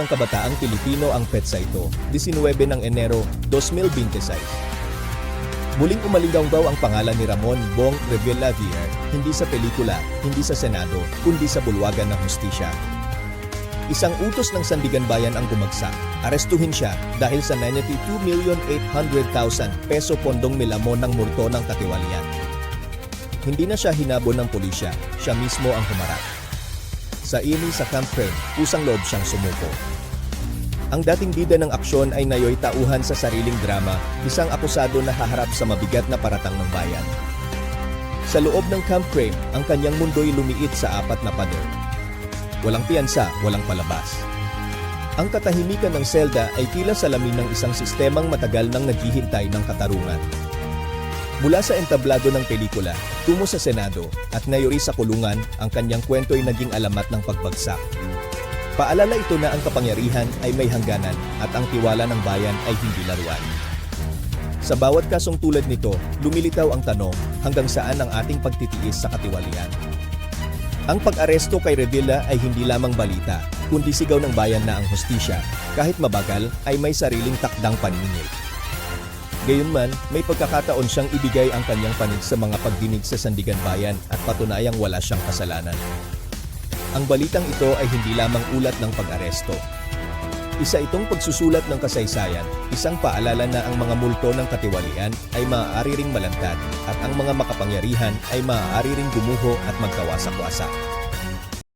ng kabataang Pilipino ang petsa ito, 19 ng Enero 2026. Muling umalingaw ang pangalan ni Ramon Bong Revilla Villar, hindi sa pelikula, hindi sa Senado, kundi sa bulwagan ng hustisya. Isang utos ng Sandigan Bayan ang bumagsak. Arestuhin siya dahil sa 92,800,000 peso pondong milamon ng multo ng katiwalian. Hindi na siya hinabon ng pulisya, siya mismo ang humarap. Sa ini sa Camp Crame, pusang loob siyang sumuko. Ang dating bida ng aksyon ay nayoy tauhan sa sariling drama, isang akusado na haharap sa mabigat na paratang ng bayan. Sa loob ng Camp Crame, ang kanyang mundo'y lumiit sa 4 na pader. Walang piyansa, walang palabas. Ang katahimikan ng selda ay tila salamin ng isang sistemang matagal nang naghihintay ng katarungan. Mula sa entablado ng pelikula, tungo sa Senado, at nayori sa kulungan, ang kanyang kwento ay naging alamat ng pagbagsak. Paalala ito na ang kapangyarihan ay may hangganan at ang tiwala ng bayan ay hindi laruan. Sa bawat kasong tulad nito, lumilitaw ang tanong, hanggang saan ang ating pagtitiis sa katiwalian? Ang pag-aresto kay Revilla ay hindi lamang balita, kundi sigaw ng bayan na ang hustisya, kahit mabagal, ay may sariling takdang paniningil. Gayunman, may pagkakataon siyang ibigay ang kanyang panig sa mga pagdinig sa Sandigan Bayan at patunayang wala siyang kasalanan. Ang balitang ito ay hindi lamang ulat ng pag-aresto. Isa itong pagsusulat ng kasaysayan, isang paalala na ang mga multo ng katiwalian ay maaari ring malantad at ang mga makapangyarihan ay maaari ring gumuho at magkawasak-wasak.